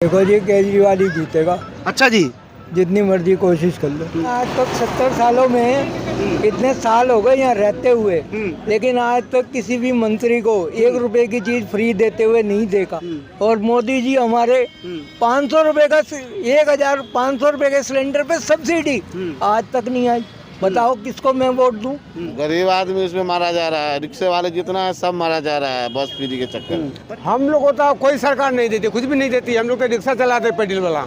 देखो जी, केजरीवाल ही जीतेगा। अच्छा जी। जितनी मर्जी कोशिश कर लो। आज तक 70 सालों में इतने साल हो गए यहाँ रहते हुए, लेकिन आज तक किसी भी मंत्री को 1 रुपए की चीज फ्री देते हुए नहीं देखा। और मोदी जी हमारे 500 रुपए का 1500 रुपए के सिलेंडर पे सब्सिडी आज तक नहीं आई। बताओ किसको मैं वोट दूं? गरीब आदमी इसमें मारा जा रहा है, रिक्शे वाले जितना है सब मारा जा रहा है बस फ्री के चक्कर में। हम लोग को तो कोई सरकार नहीं देती, कुछ भी नहीं देती। हम लोग तो रिक्शा चलाते पेडल वाला,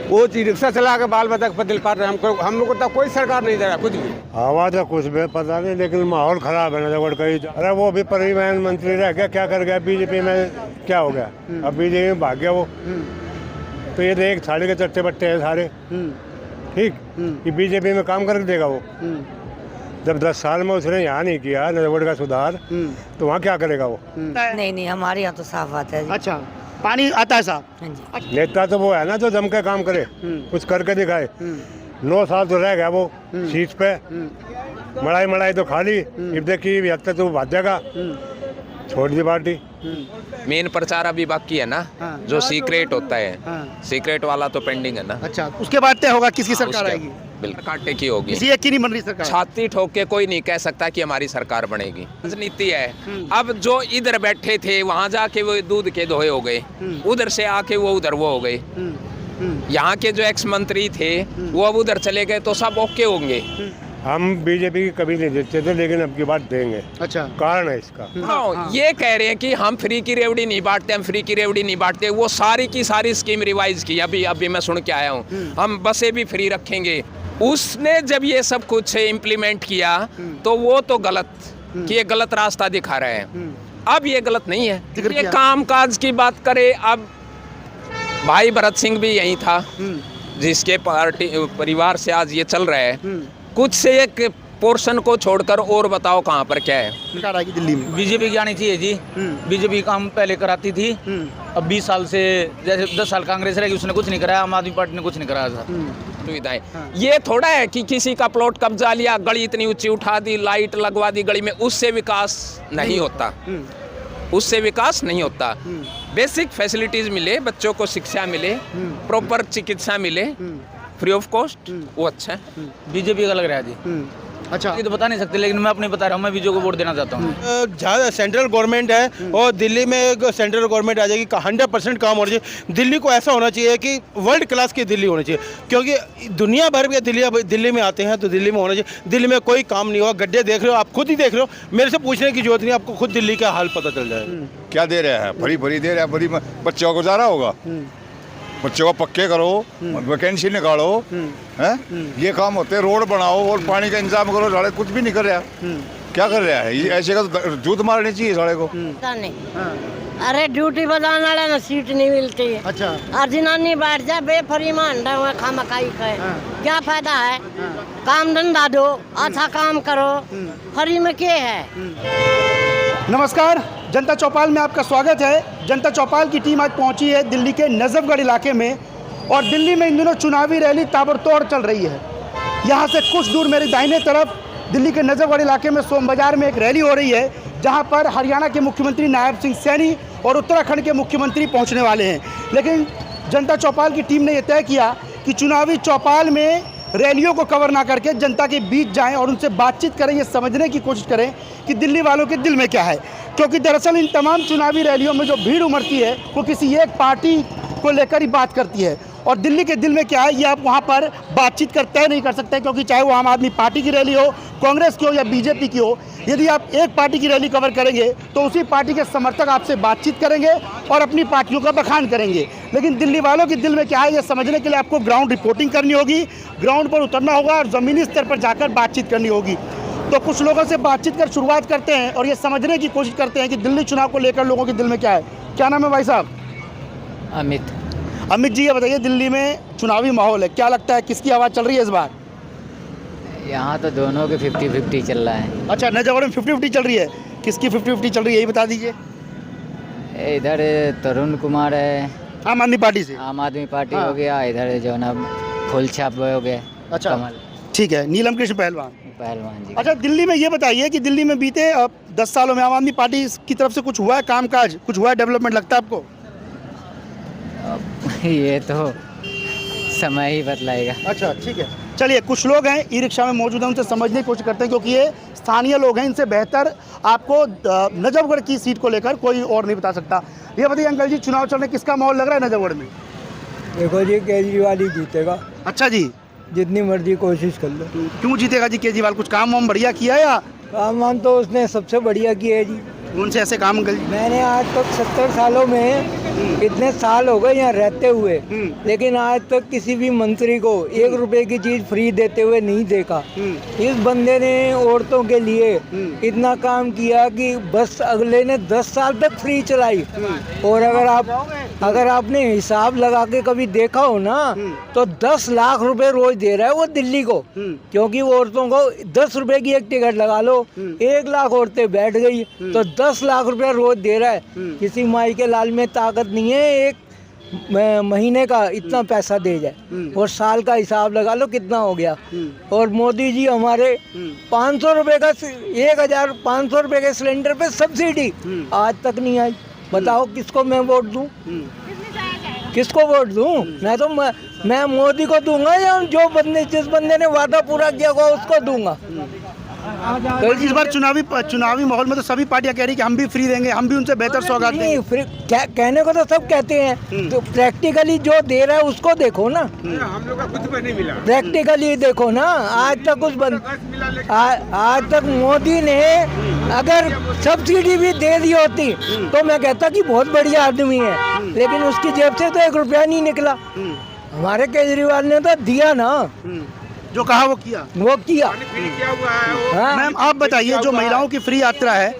वो चीज रिक्शा चला के बाल बच्चा पेडल पार रहे। हम लोग को तो कोई सरकार नहीं दे रहा कुछ भी। हवा तो कुछ भी पता नहीं, लेकिन माहौल खराब है ना। कहीं अरे वो भी परिवहन मंत्री रह गया, क्या कर गया बीजेपी में, क्या हो गया? अब बीजेपी में भाग गया वो। तो ये तो एक थाली के चट्टे बट्टे हैं सारे, ठीक। ये बीजेपी में काम करके देगा वो। जब 10 साल में उसने यहाँ नहीं किया नजरगढ़ का सुधार, तो वहाँ क्या करेगा वो? नहीं, हमारे यहाँ तो साफ बात है। अच्छा, पानी आता है साहब? हाँ जी। नेता तो वो है ना जो जम के काम करे, कुछ करके दिखाए। 9 साल तो रह गया वो सीट पे, मड़ाई तो खाली। अब देखिए 72 तो भाजेगा, छोड़ दी पार्टी। मेन प्रचार अभी बाकी है ना, जो सीक्रेट होता है, सीक्रेट वाला तो पेंडिंग है ना। अच्छा, उसके बाद तय होगा किसकी सरकार आएगी? बिल्कुल कांटे की होगी, किसी एक की नहीं बन रही सरकार। छाती ठोक के कोई नहीं कह सकता कि हमारी सरकार बनेगी। राजनीति है। अब जो इधर बैठे थे वहाँ जाके वो दूध के दोहे हो गए, उधर से आके वो उधर वो हो गए। यहाँ के जो एक्स मंत्री थे वो अब उधर चले गए, तो सब ओके होंगे। हम बीजेपी की कभी नहीं देते थे, लेकिन अब की बात देंगे। अच्छा, कारण है इसका। हाँ, ये कह रहे हैं कि हम फ्री की रेवड़ी नहीं बांटते, हम फ्री की रेवड़ी नहीं बांटते। वो सारी की सारी स्कीम रिवाइज की, अभी मैं सुन के आया हूँ। हम बसें भी फ्री रखेंगे। उसने जब ये सब कुछ इम्प्लीमेंट किया तो वो तो गलत कि ये गलत रास्ता दिखा रहे हैं। अब ये गलत नहीं है। ये काम काज की बात करें, अब भाई भरत सिंह भी यही था जिसके पार्टी परिवार से आज ये चल रहा है। कुछ से एक पोर्शन को छोड़कर और बताओ कहाँ पर क्या है? सरकार आएगी दिल्ली में। बीजेपी की आनी चाहिए जी। बीजेपी काम पहले कराती थी, अब 20 साल से, जैसे 10 साल कांग्रेस रहेगी उसने कुछ नहीं कराया, आम आदमी पार्टी ने कुछ नहीं कराया था। सुविधाएं ये थोड़ा है कि किसी का प्लॉट कब्जा लिया, गली इतनी ऊंची उठा दी, लाइट लगवा दी गली में, उससे विकास नहीं होता। उससे विकास नहीं होता। बेसिक फैसिलिटीज मिले, बच्चों को शिक्षा मिले, प्रॉपर चिकित्सा मिले फ्री ऑफ कॉस्ट, वो अच्छा है। बीजेपी का लग रहा है जी। अच्छा, ये तो बता नहीं सकते, लेकिन मैं अपने बता रहा हूँ, मैं बीजेपी को वोट देना चाहता हूँ। जहाँ सेंट्रल गवर्नमेंट है और दिल्ली में एक सेंट्रल गवर्नमेंट आ जाएगी, 100% काम होना चाहिए। दिल्ली को ऐसा होना चाहिए कि वर्ल्ड क्लास की दिल्ली होनी चाहिए, क्योंकि दुनिया भर के दिल्ली में आते हैं, तो दिल्ली में होना चाहिए। दिल्ली में कोई काम नहीं हुआ, गड्ढे देख रहे हो आप, खुद ही देख रहे हो, मेरे से पूछने की जरूरत नहीं, आपको खुद दिल्ली का हाल पता चल जाएगा। क्या दे रहा है? भरी दे रहा है, भरी बच्चों को जा रहा होगा। बच्चों को पक्के करो, वैकेंसी निकालो, हैं? ये काम होते हैं। रोड बनाओ और पानी का इंतजाम करो। साले कुछ भी नहीं कर रहा। क्या कर रहा है ये? ऐसे का तो जूत मारनी चाहिए साले को। अरे ड्यूटी बजाने वाला ना सीट नहीं मिलती। अच्छा, और जिनानी बैठ जा बेफरी में खामखाई खाए, क्या फायदा है? काम धंधा दो, अच्छा काम करो, फ्री में क्या है? नमस्कार, जनता चौपाल में आपका स्वागत है। जनता चौपाल की टीम आज पहुंची है दिल्ली के नजफगढ़ इलाके में, और दिल्ली में इन दिनों चुनावी रैली ताबड़तोड़ चल रही है। यहां से कुछ दूर मेरी दाहिने तरफ दिल्ली के नजफगढ़ इलाके में सोम बाजार में एक रैली हो रही है, जहां पर हरियाणा के मुख्यमंत्री नायब सिंह सैनी और उत्तराखंड के मुख्यमंत्री पहुंचने वाले हैं। लेकिन जनता चौपाल की टीम ने यह तय किया कि चुनावी चौपाल में रैलियों को कवर ना करके जनता के बीच जाएं और उनसे बातचीत करें, ये समझने की कोशिश करें कि दिल्ली वालों के दिल में क्या है। क्योंकि दरअसल इन तमाम चुनावी रैलियों में जो भीड़ उमड़ती है वो किसी एक पार्टी को लेकर ही बात करती है, और दिल्ली के दिल में क्या है ये आप वहाँ पर बातचीत कर तय नहीं कर सकते, क्योंकि चाहे वो आम आदमी पार्टी की रैली हो, कांग्रेस की हो या बीजेपी की हो। यदि आप एक पार्टी की रैली कवर करेंगे तो उसी पार्टी के समर्थक आपसे बातचीत करेंगे और अपनी पार्टियों का बखान करेंगे। लेकिन दिल्ली वालों के दिल में क्या है ये समझने के लिए आपको ग्राउंड रिपोर्टिंग करनी होगी, ग्राउंड पर उतरना होगा और ज़मीनी स्तर पर जाकर बातचीत करनी होगी। तो कुछ लोगों से बातचीत कर शुरुआत करते हैं और ये समझने की कोशिश करते हैं कि दिल्ली चुनाव को लेकर लोगों के दिल में क्या है। क्या नाम है भाई साहब? अमित जी, ये बताइए, दिल्ली में चुनावी माहौल है, क्या लगता है किसकी आवाज़ चल रही है इस बार? यहाँ तो दोनों के 50-50 चल रहा है। अच्छा, नजफगढ़ में 50-50 चल रही है। किसकी 50-50 चल रही है यही बता दीजिए। इधर तरुण कुमार है, आम आदमी पार्टी से। आम आदमी पार्टी हो गया, इधर जो ना फुल छाप हो गया। अच्छा, ठीक है, नीलम कृष्ण पहलवान जी। अच्छा, दिल्ली में ये बताइए कि दिल्ली में बीते 10 सालों में आम आदमी पार्टी की तरफ से कुछ हुआ है, कामकाज कुछ हुआ है, डेवलपमेंट लगता है आपको? ये तो समय ही बतलाएगा। अच्छा ठीक है, चलिए कुछ लोग हैं ई रिक्शा में मौजूद हैं, उनसे समझने की कोशिश करते हैं, क्योंकि ये स्थानीय लोग हैं, इनसे बेहतर आपको नजफगढ़ की सीट को लेकर कोई और नहीं बता सकता। ये बताइए अंकल जी, चुनाव चल रहे, किसका माहौल लग रहा है नजफगढ़ में? देखो जी, केजरीवाल ही जीतेगा, अच्छा जी, जितनी मर्जी कोशिश कर लो। क्यों जीतेगा जी केजरीवाल? कुछ काम वाम बढ़िया किया या? काम वाम तो उसने सबसे बढ़िया किया है जी। कौन से ऐसे काम अंकल जी? मैंने आज तक 70 सालों में इतने साल हो गए यहाँ रहते हुए, लेकिन आज तक किसी भी मंत्री को 1 रुपए की चीज फ्री देते हुए नहीं देखा। इस बंदे ने औरतों के लिए इतना काम किया कि बस अगले ने 10 साल तक फ्री चलाई। और अगर आपने हिसाब लगा के कभी देखा हो ना, तो 10 लाख रुपए रोज दे रहा है वो दिल्ली को, क्योंकि वो औरतों को 10 रुपए की एक टिकट लगा लो, 1 लाख औरतें बैठ गई तो 10 लाख रुपया रोज दे रहा है। किसी माई के लाल में ताकत नहीं है एक महीने का इतना पैसा दे जाए, और साल का हिसाब लगा लो कितना हो गया। और मोदी जी हमारे 500 रुपए का 1500 रुपए के सिलेंडर पे सब्सिडी आज तक नहीं आई। बताओ किसको मैं वोट दूं? किसको वोट दूं? मैं मोदी को दूंगा, या जिस बंदे ने वादा पूरा किया होगा उसको दूंगा। तो इस बार चुनावी माहौल में तो सभी पार्टियां कह रही कि हम भी फ्री देंगे, हम भी उनसे बेहतर सौगात देंगे। कहने को तो सब कहते हैं, तो प्रैक्टिकली जो दे रहा है उसको देखो ना। हम लोग का कुछ भी नहीं मिला। प्रैक्टिकली देखो ना, आज तक मोदी ने अगर सब्सिडी भी दे दी होती तो मैं कहता कि बहुत बढ़िया आदमी है, लेकिन उसकी जेब से तो 1 रुपया नहीं निकला। हमारे केजरीवाल ने तो दिया ना, जो कहा वो किया। हाँ? मैम आप बताइए, जो महिलाओं की फ्री यात्रा है,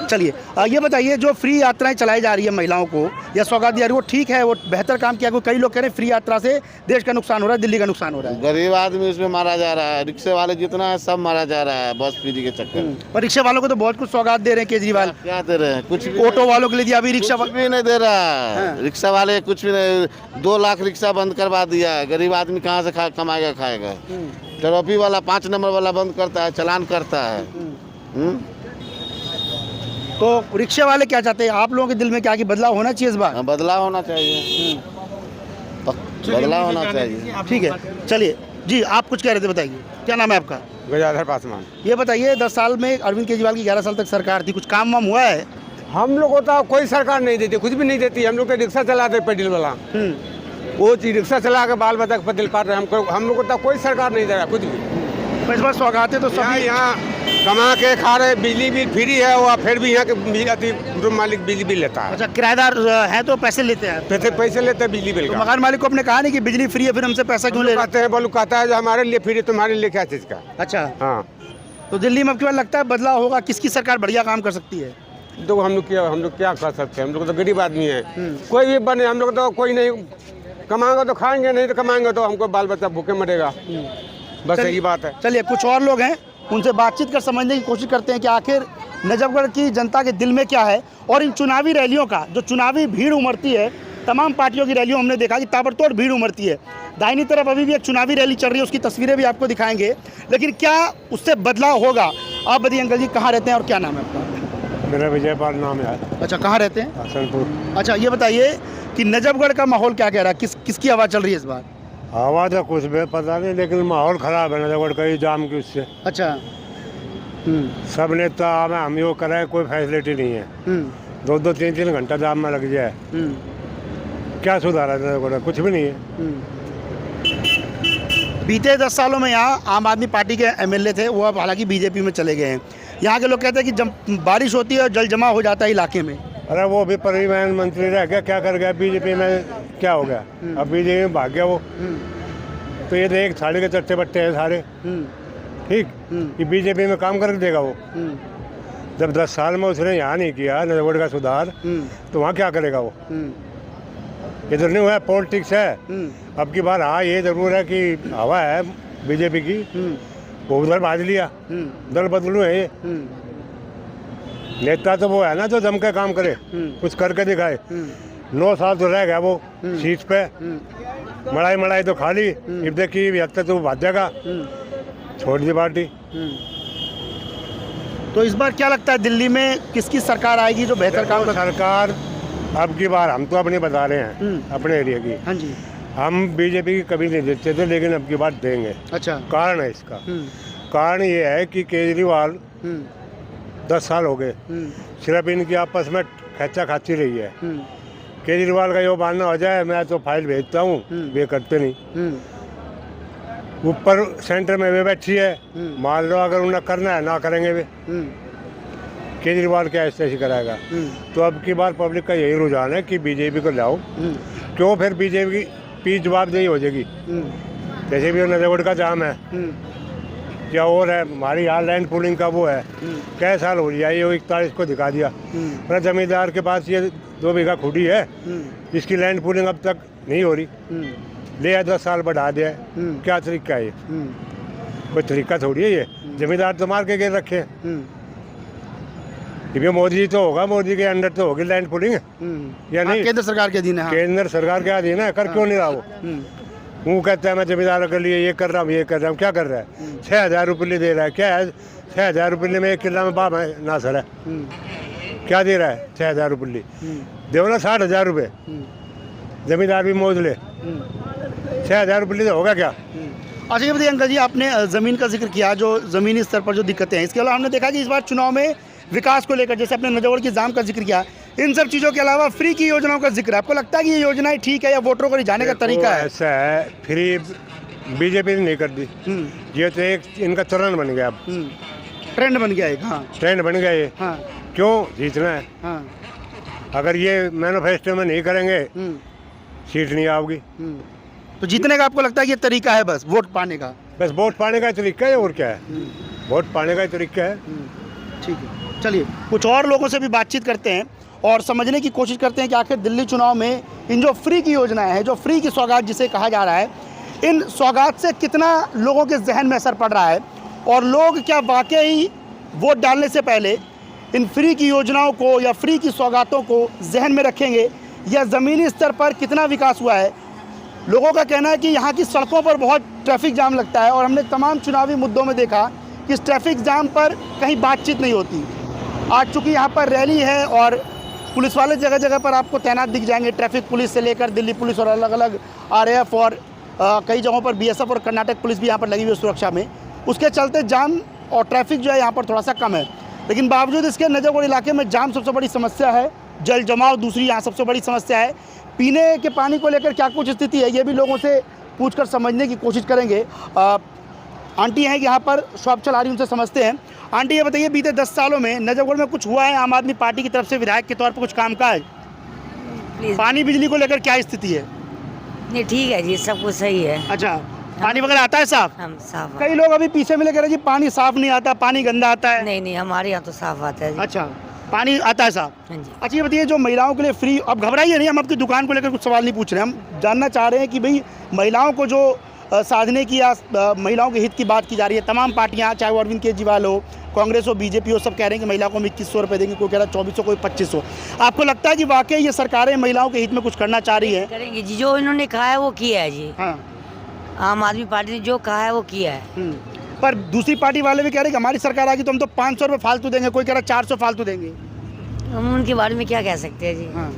चलिए ये बताइए, जो फ्री यात्राएं चलाई जा रही है महिलाओं को या सौगात दी जा रही है, वो ठीक है, वो बेहतर काम किया? कई लोग कह रहे हैं फ्री यात्रा से देश का नुकसान हो रहा है, दिल्ली का नुकसान हो रहा है। गरीब आदमी उसमें मारा जा रहा है, रिक्शे वाले जितना है सब मारा जा रहा है बस फ्री के चक्कर में। और रिक्शा वालों को तो बहुत कुछ सौगात दे रहे हैं केजरीवाल। क्या दे रहे हैं? कुछ भी। ऑटो वालों के लिए दिया, अभी रिक्शा भी नहीं दे रहा है। रिक्शा वाले कुछ भी नहीं, 2 लाख रिक्शा बंद करवा दिया है। गरीब आदमी कहाँ से कमाएगा खाएगा? ट्रॉफी वाला 5 नंबर वाला बंद करता है, चलान करता है। तो रिक्शे वाले क्या चाहते हैं? आप लोगों के दिल में क्या कि बदलाव होना चाहिए इस बार? बदलाव होना चाहिए, बदलाव होना चाहिए। ठीक है, चलिए जी, आप कुछ कह रहे थे, बताइए क्या नाम है आपका? गजाधर पासवान। ये बताइए, 10 साल में अरविंद केजरीवाल की 11 साल तक सरकार थी, कुछ काम वाम हुआ है? हम लोग को तो कोई सरकार नहीं देती, कुछ भी नहीं देती। हम लोग तो रिक्शा चलाते पेडल वाला, वो चीज रिक्शा चला के बाल बच्चा पतिल पाट रहे। हम लोग को तो कोई सरकार नहीं दे रहा कुछ भी। इस बार सौगातें तो सभी यहाँ कमा के खा रहे, बिजली बिल फ्री है, और फिर भी यहाँ के रूम मालिक बिजली बिल लेता है। अच्छा, किराएदार है तो पैसे लेते हैं? पैसे लेते हैं बिजली बिल तो का। मकान मालिक को आपने कहा नहीं कि बिजली फ्री है, फिर हमसे पैसा क्यों ले रहे? कहते हैं, बोलो कहता है जो हमारे लिए फ्री, तुम्हारे लिए क्या चीज का? अच्छा हाँ, तो दिल्ली में आपके बार लगता है बदलाव होगा? किसकी सरकार बढ़िया काम कर सकती है? तो हम लोग क्या कर सकते हैं? हम लोग तो गरीब आदमी है, कोई भी बने, हम लोग तो कोई नहीं कमाएंगे तो खाएंगे, नहीं तो कमाएंगे तो हमको बाल बच्चा भूखे मरेगा। बस यही बात है। चलिए कुछ और लोग हैं, उनसे बातचीत कर समझने की कोशिश करते हैं कि आखिर नजफगढ़ की जनता के दिल में क्या है। और इन चुनावी रैलियों का जो चुनावी भीड़ उमड़ती है, तमाम पार्टियों की रैलियों हमने देखा कि ताबड़तोड़ भीड़ उमड़ती है। दाहिनी तरफ अभी भी एक चुनावी रैली चल रही है, उसकी तस्वीरें भी आपको दिखाएंगे, लेकिन क्या उससे बदलाव होगा? आप बताइए अंकल जी, कहाँ रहते हैं और क्या नाम है आपका? मेरा विजयपाल नाम है। अच्छा, कहाँ रहते हैं? हसनपुर। अच्छा, ये बताइए कि नजफगढ़ का माहौल क्या कह रहा है, किसकी आवाज़ चल रही है इस बार? आवाज़ तो कुछ भी पता नहीं, लेकिन माहौल खराब है नजफगढ़ का, जाम की उससे। अच्छा, सब नेता हम यो कराए, कोई फैसिलिटी नहीं है। 2-2, 3-3 घंटा जाम में लग जाए, क्या सुधार है नजफगढ़? कुछ भी नहीं है। बीते 10 सालों में यहाँ आम आदमी पार्टी के एमएलए थे, वो अब हालांकि बीजेपी में चले गए हैं। यहाँ के लोग कहते हैं कि जब बारिश होती है और जल जमा हो जाता है इलाके में। अरे वो भी परिवहन मंत्री रह गया, क्या कर गया? बीजेपी में क्या हो गया? अब बीजेपी में भाग गया वो। तो ये देख साड़ी के चट्टे बट्टे हैं सारे, ठीक। ये बीजेपी में काम कर देगा वो? जब 10 साल में उसने यहाँ नहीं किया नजफगढ़ का सुधार, तो वहाँ क्या करेगा वो? इधर नहीं हुआ, पॉलिटिक्स है। अब की बार हाँ, ये जरूर है कि हवा है बीजेपी की, वो उधर भाज लिया, दल बदलू है ये। नेता तो वो है ना जो जम के काम करे, कुछ करके दिखाए। 9 साल तो रह गया वो सीट पे, मड़ाई तो खाली। अब देखिए 72 तो भाज जाएगा, छोड़ दी पार्टी। तो इस बार क्या लगता है दिल्ली में किसकी सरकार आएगी जो बेहतर काम कर? सरकार अब की बार हम तो अपनी बता रहे हैं अपने एरिया की। हाँ जी। हम बीजेपी की कभी नहीं देते थे, लेकिन अब की बार देंगे। अच्छा। कारण है इसका, कारण ये है कि केजरीवाल 10 साल हो गए सिर्फ इनकी आपस में खर्चा खाती रही है। केजरीवाल का यो मानना हो जाए मैं तो फाइल भेजता हूँ, वे करते नहीं। ऊपर सेंटर में वे बैठी है, मान लो अगर उन्हें करना है ना करेंगे वे। केजरीवाल क्या ऐसे कराएगा। तो अब की बार पब्लिक का यही रुझान है कि बीजेपी को लाओ, क्यों फिर बीजेपी की जवाबदेही हो जाएगी। जैसे भी नजरगढ़ का जाम है क्या और है, हमारी यहाँ लैंड पूलिंग का वो है, कै साल हो गया ये 41 को दिखा दिया। पर जमींदार के पास ये 2 बीघा खुदी है, इसकी लैंड पूलिंग अब तक नहीं हो रही, ले 10 साल बढ़ा दिया। क्या तरीका है ये? कोई तरीका थोड़ी है ये। जमींदार तो मार के गिर रखे हैं। ये मोदी जी तो होगा, मोदी के अंडर तो होगी लैंड पूलिंग या नहीं? केंद्र सरकार के अधीन है। केंद्र सरकार के अधीन है, कर क्यों नहीं रहा वो कहता है मैं जमींदारों के लिए ये कर रहा हूँ, ये कर रहा हूँ। क्या कर रहा है? 6,000 रुपये दे रहा है। क्या है 6,000 रुपये में 1 किला में बाप है ना सर है? क्या दे रहा है 6,000 रुपये? दो ना 60,000 रुपये, जमींदार भी मौज ले। 6,000 रुपये तो होगा क्या? अच्छा ये बताइए अंकल जी, आपने ज़मीन का जिक्र किया, जो ज़मीनी स्तर पर जो दिक्कतें हैं, इसके अलावा हमने देखा कि इस बार चुनाव में विकास को लेकर, जैसे आपने नजरगढ़ की जाम का जिक्र किया, इन सब चीज़ों के अलावा फ्री की योजनाओं का जिक्र, आपको लगता है कि ये योजनाएं ठीक है या वोटरों को रिझाने का तरीका है? ऐसा है, फ्री बीजेपी ने नहीं कर दी, ये तो एक इनका चलन बन गया। अब ट्रेंड बन गया एक। हाँ, ट्रेंड बन गया ये। हाँ। क्यों जीतना है? हाँ। अगर ये मैनिफेस्टो में नहीं करेंगे सीट नहीं आओगी। तो जीतने का आपको लगता है कि ये तरीका है बस वोट पाने का? बस वोट पाने का तरीका है, और क्या है? वोट पाने का तरीका है। ठीक है, चलिए कुछ और लोगों से भी बातचीत करते हैं और समझने की कोशिश करते हैं कि आखिर दिल्ली चुनाव में इन जो फ्री की योजनाएं हैं, जो फ्री की सौगात जिसे कहा जा रहा है, इन सौगात से कितना लोगों के जहन में असर पड़ रहा है, और लोग क्या वाकई वोट डालने से पहले इन फ्री की योजनाओं को या फ्री की सौगातों को जहन में रखेंगे, या ज़मीनी स्तर पर कितना विकास हुआ है। लोगों का कहना है कि यहाँ की सड़कों पर बहुत ट्रैफिक जाम लगता है, और हमने तमाम चुनावी मुद्दों में देखा कि इस ट्रैफिक जाम पर कहीं बातचीत नहीं होती। आज चूँकि यहाँ पर रैली है और पुलिस वाले जगह जगह पर आपको तैनात दिख जाएंगे, ट्रैफिक पुलिस से लेकर दिल्ली पुलिस और अलग अलग RAF और कई जगहों पर BSF और कर्नाटक पुलिस भी यहाँ पर लगी हुई है सुरक्षा में। उसके चलते जाम और ट्रैफिक जो है यहाँ पर थोड़ा सा कम है, लेकिन बावजूद इसके नजरगढ़ इलाके में जाम सबसे बड़ी समस्या है, जल जमाव दूसरी यहाँ सबसे बड़ी समस्या है। पीने के पानी को लेकर क्या कुछ स्थिति है, ये भी लोगों से पूछकर समझने की कोशिश करेंगे। आंटी हैं यहाँ पर, शॉप चला रही, उनसे समझते हैं। आंटी ये बताइए, बीते 10 सालों में नजरगढ़ में कुछ हुआ है आम आदमी पार्टी की तरफ से विधायक के तौर पर कुछ कामकाज? पानी बिजली को लेकर क्या स्थिति है? नहीं ठीक है जी, सब कुछ सही है। अच्छा, पानी वगैरह आता है साफ? हम साफ। कई लोग अभी पीछे मिले कह रहे जी पानी साफ नहीं आता, पानी गंदा आता है। नहीं हमारे यहाँ तो साफ आता है जी। अच्छा, पानी आता है साफ? हाँ जी। अच्छा ये बताइए, जो महिलाओं के लिए फ्री, अब घबराइए नहीं, हम आपकी दुकान को लेकर कुछ सवाल नहीं पूछ रहे, हम जानना चाह रहे हैं कि भाई महिलाओं को जो साधने की या महिलाओं के हित की बात की जा रही है, तमाम पार्टियां, चाहे वो अरविंद केजरीवाल हो, कांग्रेस हो, बीजेपी हो, सब कह रहे हैं कि महिला को हम 2100 रुपये देंगे, कोई कह रहा है 2400, कोई 2500। आपको लगता है कि वाकई ये सरकारें महिलाओं के हित में कुछ करना चाह रही है? करेंगे जी, जो इन्होंने कहा है वो किया है जी। हाँ, आम आदमी पार्टी ने जो कहा है वो किया है। पर दूसरी पार्टी वाले भी कह रहे हैं कि हमारी सरकार आ गई तो हम तो 500 रुपये फालतू देंगे, कोई कह रहा है 400 फालतू देंगे। हम उनके बारे में क्या कह सकते हैं जी। हाँ,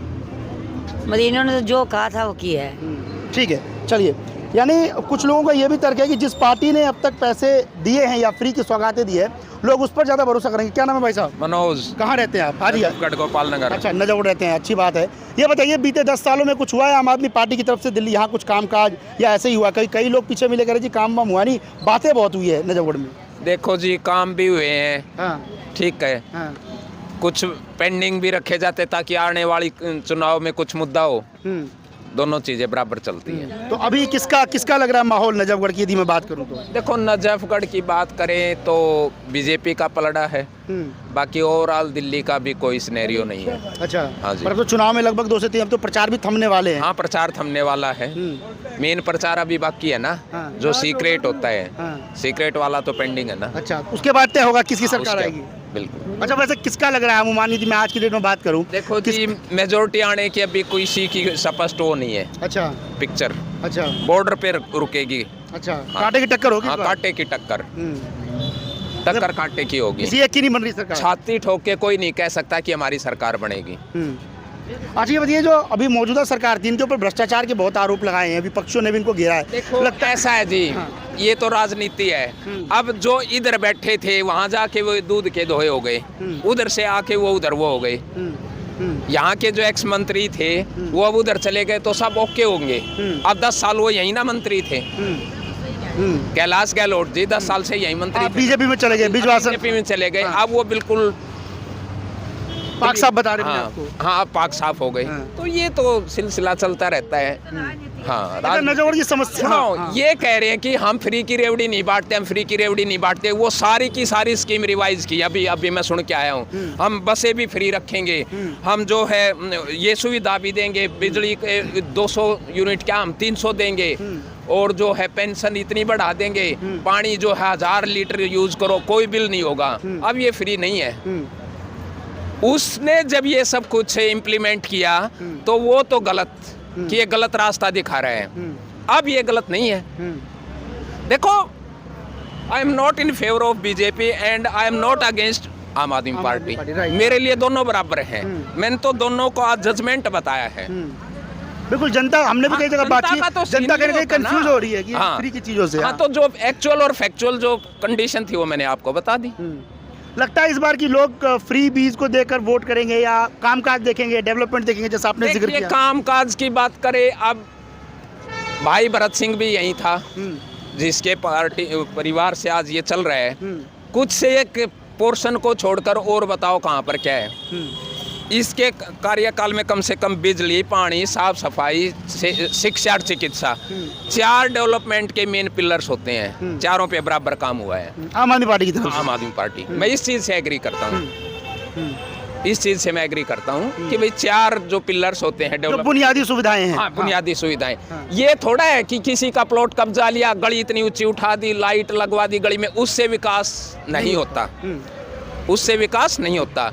मतलब इन्होंने तो जो कहा था वो किया है। ठीक है, चलिए, यानी कुछ लोगों का ये भी तर्क है कि जिस पार्टी ने अब तक पैसे दिए हैं या फ्री की सौगातें दी है, लोग उस पर ज़्यादा भरोसा करेंगे। क्या नाम है भाई साहब? मनोज। कहाँ रहते हैं आप? हाजी गोपाल नगर। अच्छा, नजरगढ़ रहते हैं, अच्छी बात है। ये बताइए, बीते 10 सालों में कुछ हुआ है आम आदमी पार्टी की तरफ से दिल्ली यहाँ कुछ कामकाज, या ऐसे ही हुआ? कई लोग पीछे मिले कह रहे जी काम वाम हुआ नहीं, बातें बहुत हुई है नजरगढ़ में। देखो जी, काम भी हुए हैं। हाँ, ठीक है। हाँ, कुछ पेंडिंग भी रखे जाते ताकि आने वाली चुनाव में कुछ मुद्दा हो। दोनों चीजें बराबर चलती हैं। तो अभी किसका लग रहा है माहौल नजफगढ़ की, यदि मैं बात करूं तो? देखो, नजफगढ़ की बात करें तो बीजेपी का पलड़ा है, बाकी ओवरऑल दिल्ली का भी कोई सिनेरियो नहीं है। अच्छा, हाँ जी। पर अब तो चुनाव में लगभग 2 से 3 अब तो प्रचार भी थमने वाले हैं। हाँ, प्रचार थमने वाला है। मेन प्रचार अभी बाकी है ना। हाँ। जो सीक्रेट होता है। हाँ। सीक्रेट वाला तो पेंडिंग है ना। अच्छा, उसके बाद तय होगा किसकी सरकार उसके- आएगी। बिल्कुल। अच्छा, वैसे किसका लग रहा है अनुमान, यदि मैं आज की डेट में बात करूं? देखो जी, मेजोरिटी आने की अभी कोई सी की स्पष्ट वो नहीं है अच्छा, पिक्चर। अच्छा, बॉर्डर पे रुकेगी। अच्छा, कांटे की टक्कर होगी। हाँ, कांटे की टक्कर। टक्कर कांटे की होगी। किसी एक की नहीं बन रही सरकार। छाती ठोक के कोई नहीं कह सकता कि हमारी सरकार बनेगी। अच्छा, ये बताइए जो अभी मौजूदा सरकार थी इनके ऊपर भ्रष्टाचार के बहुत आरोप लगाए हैं, विपक्षियों ने भी इनको घेरा है। देखो ऐसा है जी, ये तो राजनीति है। अब जो इधर बैठे थे वहां जाके वो दूध के दोहे हो गए, उधर से आके वो उधर वो हो गए। यहाँ के जो एक्स मंत्री थे वो अब उधर चले गए तो सब ओके होंगे। अब 10 साल वो यही ना मंत्री थे। कैलाश गहलोत जी 10 साल से यही मंत्री थे। बीजेपी में चले गए, बीजेपी में चले गए। अब वो बिल्कुल पाक साफ बता रहे हैं हाँ, आपको। हाँ पाक साफ हो गए। तो ये तो सिलसिला चलता रहता है। हाँ नजर की समस्या। हाँ, ये कह रहे हैं कि हम फ्री की रेवड़ी नहीं बांटते, हम फ्री की रेवड़ी नहीं बांटते। वो सारी की सारी स्कीम रिवाइज की अभी मैं सुन के आया हूँ। हम बसें भी फ्री रखेंगे, हम जो है ये सुविधा भी देंगे, बिजली के 200 यूनिट क्या हम 300 देंगे, और जो है पेंशन इतनी बढ़ा देंगे, पानी जो है 1000 लीटर यूज करो, कोई बिल नहीं होगा। अब ये फ्री नहीं है। उसने जब ये सब कुछ इम्प्लीमेंट किया तो वो तो गलत कि ये गलत रास्ता दिखा रहे हैं। अब ये गलत नहीं है। देखो, I am not in favour of BJP and I am not against आम आदमी पार्टी। मेरे लिए दोनों बराबर हैं। मैंने तो दोनों को आज जजमेंट बताया है। बिल्कुल, जनता हमने भी कई जगह बात की, जनता कहीं ना कहीं कंफ्यूज हो रही है कि हाँ, फ्री की चीजों से। हाँ, तो जो एक्चुअल और फैक्चुअल जो कंडीशन थी वो मैंने आपको बता दी। लगता है इस बार की लोग फ्री बीज को देकर वोट करेंगे या कामकाज देखेंगे, डेवलपमेंट देखेंगे, जैसा आपने जिक्र किया। कामकाज की बात करें, अब भाई भरत सिंह भी यही था जिसके पार्टी परिवार से आज ये चल रहा है। कुछ से एक पोर्शन को छोड़कर और बताओ कहाँ पर क्या है। इसके कार्यकाल में कम से कम बिजली, पानी, साफ सफाई, शिक्षा और चिकित्सा 4 डेवलपमेंट के मेन पिलर्स होते हैं। चारों पे बराबर काम हुआ है आम आदमी पार्टी की तरफ। आम आदमी पार्टी, मैं इस चीज़ से एग्री करता हूँ। इस चीज़ से मैं एग्री करता हूँ कि भाई 4 जो पिलर्स होते हैं जो बुनियादी सुविधाएं हैं। हाँ, बुनियादी सुविधाएं। ये थोड़ा है कि किसी का प्लॉट कब्जा लिया, गली इतनी ऊंची उठा दी, लाइट लगवा दी गली में, उससे विकास नहीं होता। उससे विकास नहीं होता।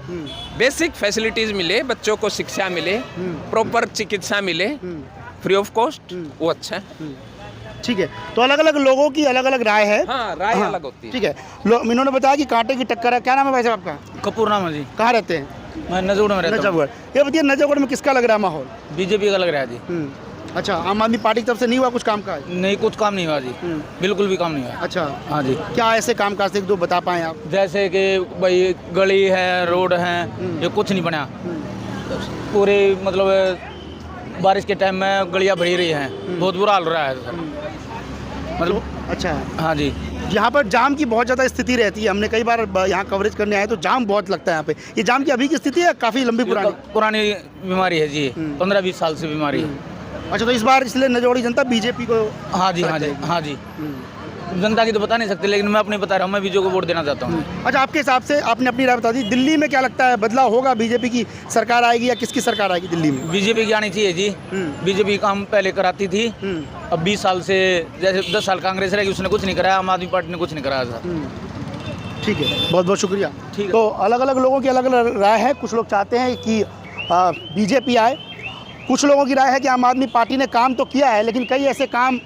बेसिक फैसिलिटीज मिले, बच्चों को शिक्षा मिले, प्रॉपर चिकित्सा मिले फ्री ऑफ कॉस्ट, वो अच्छा है। ठीक है, तो अलग अलग लोगों की अलग अलग राय है। हाँ, राय अलग होती है। ठीक है, इन्होंने बताया कि कांटे की टक्कर है। क्या नाम है भाई साहब आपका? कपूर नाम है जी। कहाँ रहते हैं? मैं नजफगढ़ में रहता हूँ। नजफगढ़। ये बताइए, नजफगढ़ में किसका लग रहा है माहौल? बीजेपी का लग रहा है जी। अच्छा, आम आदमी पार्टी की तरफ से नहीं हुआ कुछ काम काज? नहीं, कुछ काम नहीं हुआ जी, बिल्कुल भी काम नहीं हुआ। अच्छा, हाँ जी। क्या ऐसे काम काज एक दो बता पाए आप? जैसे कि भाई गली है, रोड है, ये कुछ नहीं बना। पूरे मतलब बारिश के टाइम में गलियाँ भरी रही हैं, बहुत बुरा हाल हो रहा है सर। मतलब अच्छा, हाँ जी। यहाँ पर जाम की बहुत ज़्यादा स्थिति रहती है। हमने कई बार यहाँ कवरेज करने आए तो जाम बहुत लगता है यहाँ पे। ये जाम की अभी की स्थिति है काफ़ी लंबी पुरानी बीमारी है जी, 15-20 साल से बीमारी है। अच्छा, तो इस बार इसलिए नजौड़ी जनता बीजेपी को? हाँ जी, हाँ जी, हाँ जी। जनता की तो बता नहीं सकते, लेकिन मैं अपनी बता रहा हूँ, मैं बीजेपी को वोट देना चाहता हूँ। अच्छा, आपके हिसाब से आपने अपनी राय बता दी, दिल्ली में क्या लगता है बदलाव होगा? बीजेपी की सरकार आएगी या किसकी सरकार आएगी दिल्ली में? बीजेपी की आनी चाहिए जी। बीजेपी काम पहले कराती थी, अब 20 साल से, जैसे 10 साल कांग्रेस रहेगी उसने कुछ नहीं कराया, आम आदमी पार्टी ने कुछ नहीं कराया था। ठीक है, बहुत बहुत शुक्रिया। ठीक है। तो अलग अलग लोगों की अलग अलग राय है। कुछ लोग चाहते हैं कि बीजेपी आए, कुछ लोगों की राय है कि आम आदमी पार्टी ने काम तो किया है लेकिन कई ऐसे काम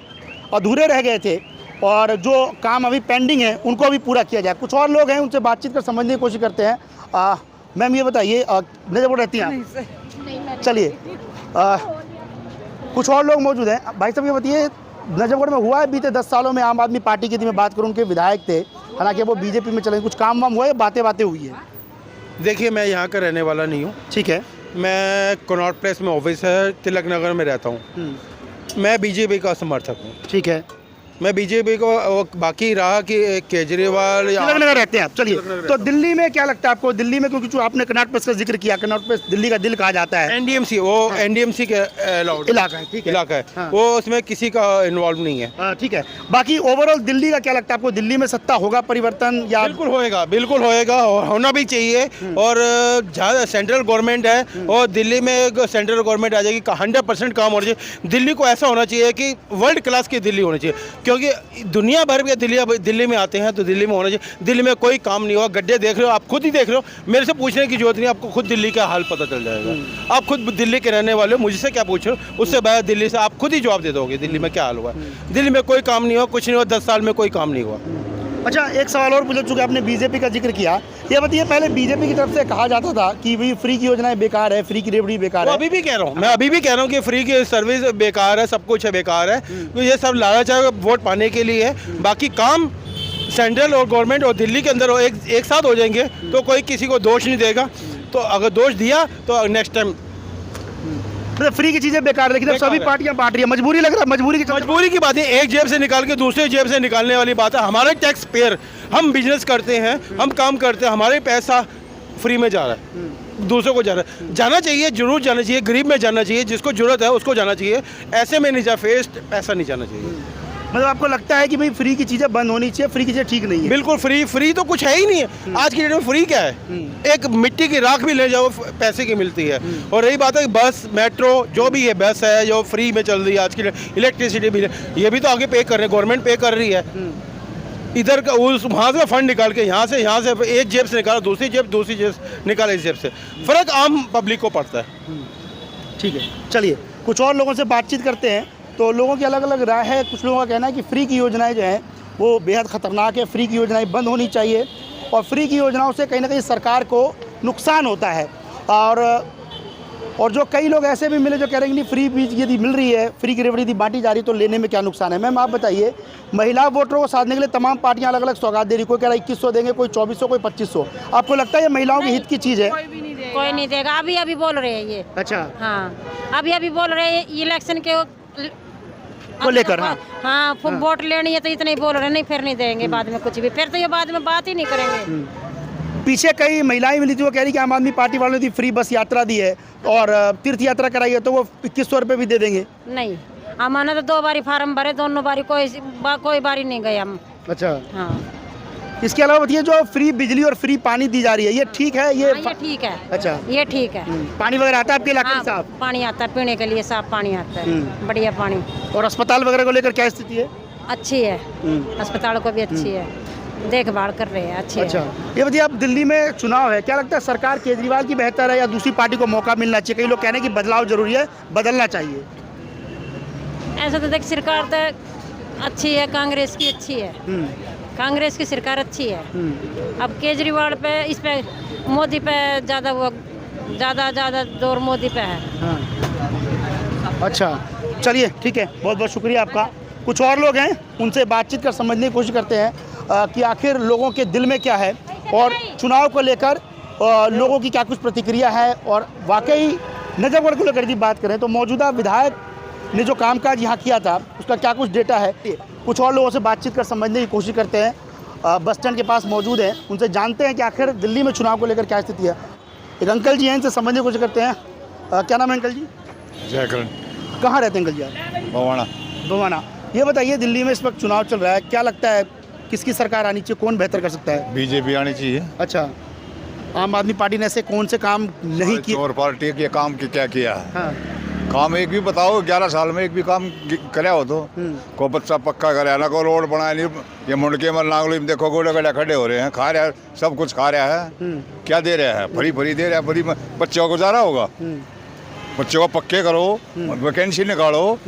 अधूरे रह गए थे और जो काम अभी पेंडिंग है उनको भी पूरा किया जाए। कुछ और लोग हैं, उनसे बातचीत कर समझने की कोशिश करते हैं। मैम ये बताइए, नजफगढ़ रहती हैं आप? चलिए, कुछ और लोग मौजूद हैं। भाई साहब ये बताइए, नजफगढ़ में हुआ है बीते 10 सालों में आम आदमी पार्टी की, मैं बात करूँ, उनके विधायक थे, हालांकि वो बीजेपी में चले, कुछ काम वाम हुआ है, बातें हुई है? देखिए, मैं यहाँ का रहने वाला नहीं हूँ। ठीक है। मैं कनॉट प्लेस में ऑफिस है, तिलक नगर में रहता हूँ। मैं बीजेपी का समर्थक हूँ। ठीक है, मैं बीजेपी को, बाकी रहा कि केजरीवाल या तिलक नगर रहते हैं आप। चलिए, तो दिल्ली में क्या लगता है आपको? दिल्ली में, क्योंकि जो आपने कनॉट प्लेस का जिक्र किया, कनॉट प्लेस दिल्ली का दिल कहा जाता है। एनडीएमसी, वो एनडीएमसी के इलाका है। ठीक है, इलाका है। हाँ। वो उसमें किसी का इन्वॉल्व नहीं है। ठीक है, बाकी ओवरऑल दिल्ली का क्या लगता है आपको? दिल्ली में सत्ता होगा परिवर्तन या? बिल्कुल होएगा, बिल्कुल होएगा, होना भी चाहिए। और जहाँ सेंट्रल गवर्नमेंट है और दिल्ली में सेंट्रल गवर्नमेंट आ जाएगी, 100% काम होना चाहिए। दिल्ली को ऐसा होना चाहिए कि वर्ल्ड क्लास की दिल्ली होनी चाहिए, क्योंकि दुनिया भर के दिल्ली में आते हैं तो दिल्ली में होना चाहिए। दिल्ली में कोई काम नहीं हुआ, गड्ढे देख रहे हो, आप खुद ही देख रहे हो, मेरे से पूछने की जरूरत नहीं, आपको खुद दिल्ली का हाल पता चल जाएगा। आप खुद दिल्ली के रहने वाले हो, मुझसे क्या पूछ रहे हो? उससे बाद दिल्ली से आप खुद ही जवाब दे दोगे दिल्ली में क्या हाल हुआ। दिल्ली में कोई काम नहीं हुआ, कुछ नहीं हुआ, 10 साल में कोई काम नहीं हुआ। अच्छा, एक सवाल और पूछ चुके, आपने बीजेपी का जिक्र किया, ये बताइए पहले बीजेपी की तरफ से कहा जाता था कि भाई फ्री की योजनाएं बेकार है, फ्री की रेवड़ी बेकार है। अभी भी कह रहा हूँ, मैं अभी भी कह रहा हूँ कि फ्री की सर्विस बेकार है, सब कुछ है बेकार है। तो ये सब लालच है वोट पाने के लिए है। बाकी काम सेंट्रल और गवर्नमेंट और दिल्ली के अंदर एक साथ हो जाएंगे तो कोई किसी को दोष नहीं देगा। तो अगर दोष दिया तो नेक्स्ट टाइम मतलब फ्री की चीजें बेकार है, लेकिन अब सभी पार्टियां बांट रही है, मजबूरी लग रहा है, मजबूरी की बात है। एक जेब से निकाल के दूसरे जेब से निकालने वाली बात है। हमारे टैक्स पेयर, हम बिजनेस करते हैं, हम काम करते हैं, हमारे पैसा फ्री में जा रहा है, दूसरों को जा रहा है। जाना चाहिए, जरूर जाना चाहिए, गरीब में जाना चाहिए, जिसको जरूरत है उसको जाना चाहिए, ऐसे में नहीं जा फेस्ट पैसा नहीं जाना चाहिए। मतलब आपको लगता है कि भाई फ्री की चीजें बंद होनी चाहिए, फ्री की चीजें ठीक नहीं है? बिल्कुल फ्री तो कुछ है ही नहीं है। आज की डेट में फ्री क्या है? एक मिट्टी की राख भी ले जाओ पैसे की मिलती है। और रही बात है बस, मेट्रो, जो भी है बस है जो फ्री में चल रही है आज की, इलेक्ट्रिसिटी बिल ये भी तो आगे पे कर रहे हैं, गवर्नमेंट पे कर रही है। इधर का उस वहाँ से फंड निकाल के यहाँ से एक जेब से निकाला दूसरी जेब निकाला इस जेब से, फर्क आम पब्लिक को पड़ता है। ठीक है, चलिए कुछ और लोगों से बातचीत करते हैं। तो लोगों की अलग अलग राय है। कुछ लोगों का कहना है कि फ्री की योजनाएं जो हैं वो बेहद ख़तरनाक है, फ्री की योजनाएं बंद होनी चाहिए, और फ्री की योजनाओं से कहीं ना कहीं सरकार को नुकसान होता है। और जो कई लोग ऐसे भी मिले जो कह रहे हैं कि नहीं, फ्री बीज यदि मिल रही है, फ्री की रेवड़ी यदि बांटी जा रही है तो लेने में क्या नुकसान है। मैम आप बताइए, महिला वोटरों को साधने के लिए तमाम पार्टियां अलग अलग सौगात दे रही, कोई कह रहा है 2100 देंगे, कोई 2400, कोई 2500। आपको लगता है ये महिलाओं के हित की चीज़ है? कोई नहीं देगा, अभी बोल रहे हैं ये। अच्छा, हाँ, अभी बोल रहे हैं इलेक्शन के को लेकर। हाँ, वोट लेनी है तो इतना ही बोल रहे, नहीं फिर नहीं देंगे बाद में कुछ भी, फिर तो ये बाद में बात ही नहीं करेंगे। पीछे कई महिलाएं मिली थी, वो कह रही कि आम आदमी पार्टी वालों ने फ्री बस यात्रा दी है और तीर्थ यात्रा कराई है तो वो 2100 रुपये भी दे देंगे। नहीं, हमारा तो 2 बारी फार्म भरे, दोनों बारी कोई बारी नहीं गए हम। अच्छा, हाँ। इसके अलावा बताइए, जो फ्री बिजली और फ्री पानी दी जा रही है, ये ठीक है? ये ठीक है। अच्छा, ये ठीक है। पानी वगैरह आता है आपके इलाके में? हाँ, साफ पानी आता है, पीने के लिए साफ पानी आता है, बढ़िया पानी। और अस्पताल वगैरह को लेकर क्या स्थिति है? अच्छी है, अस्पताल को भी अच्छी है, देखभाल कर रहे हैं, अच्छी अच्छा, है। ये बताइए, अब दिल्ली में चुनाव है, क्या लगता है सरकार केजरीवाल की बेहतर है या दूसरी पार्टी को मौका मिलना चाहिए? कई लोग कह रहे हैं कि बदलाव जरूरी है, बदलना चाहिए। ऐसा तो देख, सरकार तो अच्छी है, कांग्रेस की अच्छी है, कांग्रेस की सरकार अच्छी है। अब केजरीवाल पे, इस पे मोदी पे ज़्यादा जोर मोदी पे है। अच्छा, चलिए ठीक है, बहुत बहुत शुक्रिया आपका। कुछ और लोग हैं, उनसे बातचीत कर समझने की कोशिश करते हैं कि आखिर लोगों के दिल में क्या है और चुनाव को लेकर लोगों की क्या कुछ प्रतिक्रिया है। और वाकई नजफगढ़ को लेकर यदि बात करें तो मौजूदा विधायक ने जो कामकाज यहाँ किया था उसका क्या कुछ डेटा है, कुछ और लोगों से बातचीत कर समझने की कोशिश करते हैं। बस स्टैंड के पास मौजूद हैं, उनसे जानते हैं कि आखिर दिल्ली में चुनाव को लेकर क्या स्थिति है। एक अंकल जी हैं, इनसे समझने की कोशिश करते हैं। क्या नाम है अंकल जी? जयकरण। कहाँ रहते हैं अंकल जी आप? भवाना। भवाना। ये बताइए, दिल्ली में इस वक्त चुनाव चल रहा है, क्या लगता है किसकी सरकार आनी चाहिए, कौन बेहतर कर सकता है? बीजेपी आनी चाहिए। अच्छा, आम आदमी पार्टी ने ऐसे कौन से काम नहीं किए? और पार्टी के काम क्या किया है? हाँ। काम एक भी बताओ, 11 साल में एक भी काम कराया हो तो? कोई बच्चा पक्का कराया ना, कोई रोड बनाया नहीं। ये मुंडके में नागली में देखो गोले गले खड़े हो रहे हैं, खा रहा है, सब कुछ खा रहा है। क्या दे रहा है? फ्री दे रहा है, फ्री में बच्चों को जा रहा होगा। बच्चों को पक्के करो, वैकेंसी निकालो,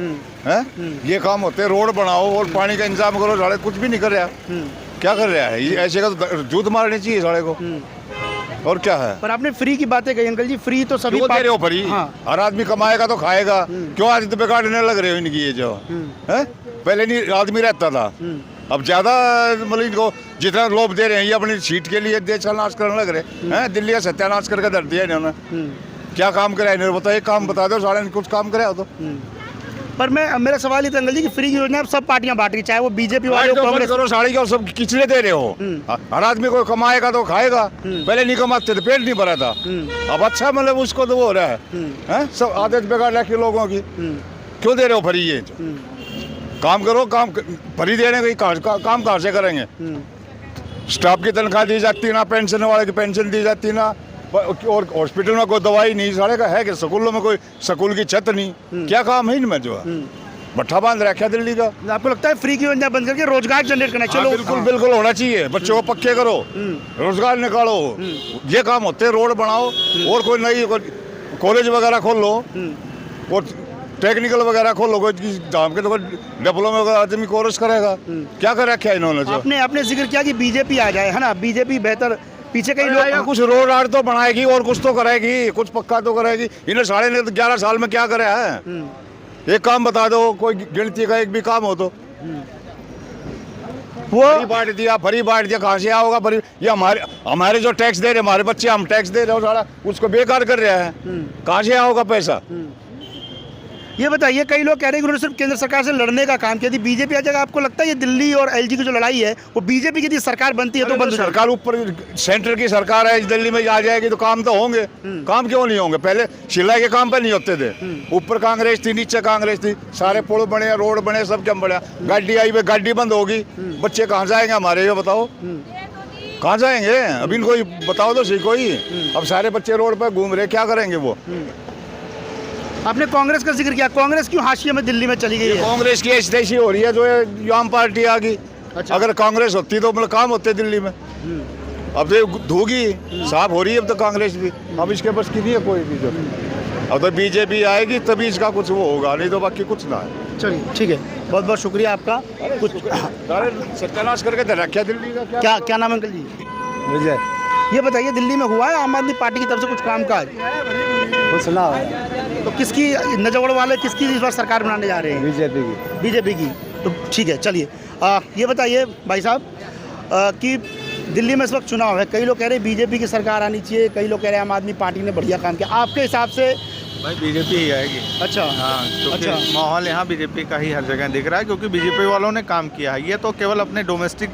हैं? ये काम होते, रोड बनाओ और पानी का इंतजाम करो। साढ़े कुछ भी नहीं कर रहा, क्या कर रहा है? ये ऐसे का तो जूत मारनी चाहिए साढ़े को, और क्या है? पर आपने फ्री की बातें कही अंकल जी, फ्री तो सभी दे रहे हो फ्री। हाँ। हर आदमी कमाएगा तो खाएगा। क्यों आज तो बिगाड़ने लग रहे हो इनकी ये जो है? पहले नहीं आदमी रहता था, अब ज्यादा मतलब इनको जितना लोभ दे रहे हैं ये अपनी सीट के लिए देश का नाश करने लग रहे हैं। दिल्ली का सत्यानाश करके धर दिया इन्होंने। क्या काम कराया इन्होंने? बताओ, एक काम बता दो, साढ़े कुछ काम कराया हो तो। पर मेरा सवाल ये था अंकल जी कि फ्री की योजना अब सब पार्टियां बांट रही, चाहे वो बीजेपी वाले हो, कांग्रेस करो, साड़ी का सब किचड़े दे रहे हो। हर आदमी को कमाएगा तो खाएगा, पहले नहीं कमाते थे, पेट नहीं भरा था। अब अच्छा मतलब उसको तो वो हो रहा है, सब आदत बेकार रखी लोगों की। क्यों दे रहे हो फ्री? ये काम करो, काम फ्री देने का काम कहाँ से करेंगे? स्टाफ की तनख्वाह दी जाती ना, पेंशन वाले की पेंशन दी जाती ना, और हॉस्पिटल में कोई दवाई नहीं। सारे का है कि स्कूलों में कोई स्कूल की छत नहीं, क्या काम है इनमें? जो है भट्ठा बांध रखा दिल्ली का। आपको लगता है फ्री की योजना बंद करके रोजगार जनरेट करना चाहिए? बिल्कुल बिल्कुल होना चाहिए। बच्चों को पक्के करो, रोजगार निकालो, ये काम होते, रोड बनाओ और कोई नई कॉलेज वगैरह खोल लो और टेक्निकल वगैरह खोलोगे दाम के तो डेवलप में आदमी कोर्स करेगा। क्या कर रखा है इन्होंने? जो आपने जिक्र किया कि बीजेपी आ जाए, है ना, बीजेपी बेहतर, पीछे कई लोग कुछ रोड आड़ तो बनाएगी और कुछ तो करेगी, कुछ पक्का तो करेगी। इन्हें 11.5 साल में क्या करा है? एक काम बता दो, कोई गिनती का एक भी काम हो तो। वो फ्री बांट दिया, कहाँ से आओगा फ्री? ये हमारे जो टैक्स दे रहे, हमारे बच्चे हम टैक्स दे रहे हो, सारा उसको बेकार कर रहे हैं। कहाँ से आओगा पैसा? ये बताइए, कई लोग कह रहे हैं कि उन्होंने सिर्फ केंद्र सरकार से लड़ने का काम किया थी, बीजेपी आ जाएगा। आपको लगता है ये दिल्ली और एलजी की जो लड़ाई है वो बीजेपी की सरकार बनती है तो बंद? सरकार ऊपर सेंटर की सरकार है, दिल्ली में आ जाएगी तो काम तो होंगे। काम क्यों नहीं होंगे? पहले सिलाई के काम पे नहीं होते थे। ऊपर कांग्रेस थी, नीचे कांग्रेस थी, सारे पुल बने, रोड बने, सब क्या बना। गाड़ी आई, गाड़ी बंद होगी, बच्चे कहाँ जाएंगे हमारे? ये बताओ कहाँ जाएंगे? अभी इनको बताओ तो सही कोई। अब सारे बच्चे रोड पर घूम रहे, क्या करेंगे वो? आपने कांग्रेस का जिक्र किया, कांग्रेस क्यों हाशिए में दिल्ली में चली गई है? कांग्रेस की ऐसी हो रही है, जो है आम पार्टी आ गई। अच्छा। अगर कांग्रेस होती तो मतलब काम होते दिल्ली में। अब तो धोगी साफ हो रही है अब तो कांग्रेस भी। अब इसके बस की नहीं है कोई भी। जो अब तो बीजेपी आएगी तभी इसका कुछ वो होगा, नहीं तो बाकी कुछ ना है। चलिए ठीक है, बहुत बहुत शुक्रिया आपका। कुछ सत्यानाश करके रखा दिल्ली का। क्या नाम है अंकल जी? विजय। ये बताइए, दिल्ली में हुआ है आम आदमी पार्टी की तरफ से कुछ काम काज? कुछ ना तो किसकी, नजफगढ़ वाले किसकी इस बार सरकार बनाने जा रहे हैं? बीजेपी की। तो ठीक है, चलिए ये बताइए भाई साहब कि दिल्ली में इस वक्त चुनाव है, कई लोग कह रहे हैं बीजेपी की सरकार आनी चाहिए, कई लोग कह रहे हैं आम आदमी पार्टी ने बढ़िया काम किया। आपके हिसाब से? भाई बीजेपी ही आएगी। अच्छा। हाँ, क्योंकि अच्छा। माहौल यहाँ बीजेपी का ही हर जगह दिख रहा है, क्योंकि बीजेपी वालों ने काम किया है। ये तो केवल अपने डोमेस्टिक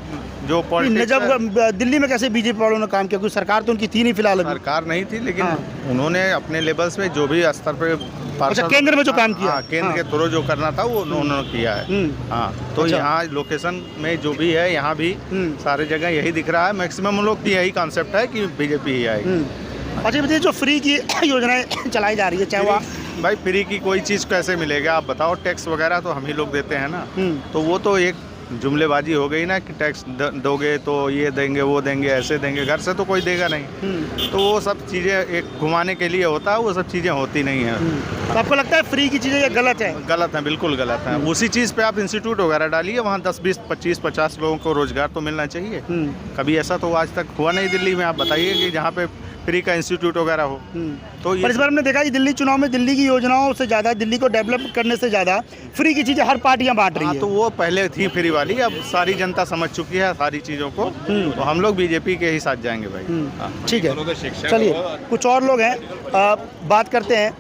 जो पॉलिटिक्स, जब दिल्ली में कैसे बीजेपी वालों ने काम किया? क्योंकि सरकार तो उनकी थी नहीं फिलहाल। सरकार नहीं थी, लेकिन उन्होंने अपने लेवल्स में जो भी स्तर पे अच्छा, केंद्र में जो काम किया, केंद्र के थ्रू जो करना था वो उन्होंने किया है। हाँ, तो यहाँ लोकेशन में जो भी है, यहाँ भी सारे जगह यही दिख रहा है। मैक्सिमम लोग की यही कॉन्सेप्ट है कि बीजेपी ही आएगी। अच्छा बताइए, जो फ्री की योजनाएं चलाई जा रही है, चाहे वो भाई फ्री की कोई चीज़ कैसे मिलेगा आप बताओ? टैक्स वगैरह तो हम ही लोग देते हैं ना, तो वो तो एक जुमलेबाजी हो गई ना कि टैक्स दोगे तो ये देंगे, वो देंगे, ऐसे देंगे। घर से तो कोई देगा नहीं। तो वो सब चीज़ें एक घुमाने के लिए होता है, वो सब चीज़ें होती नहीं हैं। तो आपको लगता है फ्री की चीज़ें ये गलत है? गलत है, बिल्कुल गलत है। उसी चीज़ पे आप इंस्टीट्यूट वगैरह डालिए, वहाँ 10, 20, 25, 50 लोगों को रोजगार तो मिलना चाहिए। कभी ऐसा तो आज तक हुआ नहीं दिल्ली में। आप बताइए कि जहाँ पे फ्री का इंस्टीट्यूट वगैरह हो। तो पर इस बार हमने देखा कि दिल्ली चुनाव में दिल्ली की योजनाओं से ज़्यादा, दिल्ली को डेवलप करने से ज़्यादा फ्री की चीज़ें हर पार्टियां बांट रही है। तो वो पहले थी फ्री वाली, अब सारी जनता समझ चुकी है सारी चीज़ों को। तो हम लोग बीजेपी के ही साथ जाएंगे भाई। ठीक है, चलिए कुछ और लोग हैं, बात करते हैं।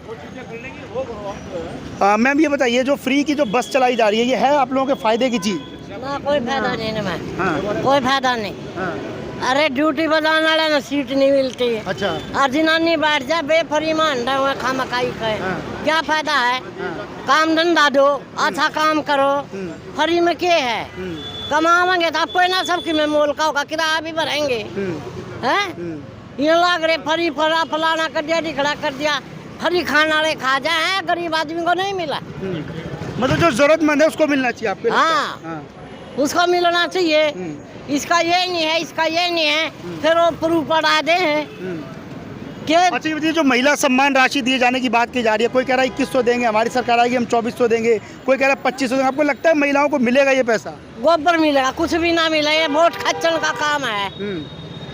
मैम ये बताइए, जो फ्री की जो बस चलाई जा रही है, ये है आप लोगों के फायदे की चीज़? ना कोई फायदा नहीं ना मैं, कोई फायदा नहीं। अरे ड्यूटी बजाने वाले ना सीट नहीं मिलती। अच्छा। और जनानी बैठ जाए बेफरी में अंडा हुआ खामखाई खाए, क्या फायदा है? काम धंधा दो, अच्छा काम करो, फ्री में क्या है? कमावेंगे तो आपको ना सबकी में मोल का होगा, किराया भी भरेंगे। हैं ये लग रहे फ्री फलाना कर दिया, खड़ा कर दिया, फ्री खाने वाले खा जाए, गरीब आदमी को नहीं मिला। मतलब जो जरूरतमंद है उसको मिलना चाहिए आपके? हाँ, उसको मिलना चाहिए। इसका ये नहीं है, इसका ये नहीं है, फिर वो प्रूफ पढ़ा दे हैं। अच्छा ये बताइए, जो महिला सम्मान राशि दिए जाने की बात की जा रही है, कोई कह रहा है 2100 देंगे, हमारी सरकार आएगी हम 2400 देंगे, कोई कह रहा है 2500 देंगे। आपको लगता है महिलाओं को मिलेगा ये पैसा? गोबर मिलेगा, कुछ भी ना मिले। ये वोट खर्चन का काम है,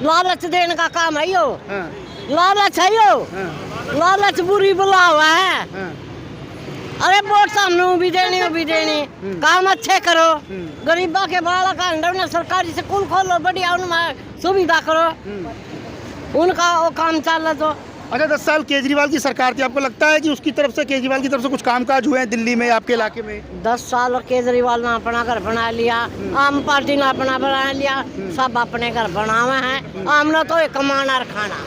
लालच देने का काम है। यो लालच है, यो लालच बुरी बुला हुआ है। अरे वोट सामने भी देनी, काम अच्छे करो, गरीबा के बालक अंडर सरकारी स्कूल खोलो, बढ़िया उनमें सुविधा करो, उनका वो काम चल। तो अच्छा 10 साल केजरीवाल की सरकार थी, आपको लगता है कि उसकी तरफ से, केजरीवाल की तरफ से कुछ कामकाज हुए हैं दिल्ली में, आपके इलाके में? 10 साल केजरीवाल ने अपना घर बना लिया, आम पार्टी ने अपना बना लिया, सब अपने घर बनावे हैं। आमना तो एक कमाना और खाना,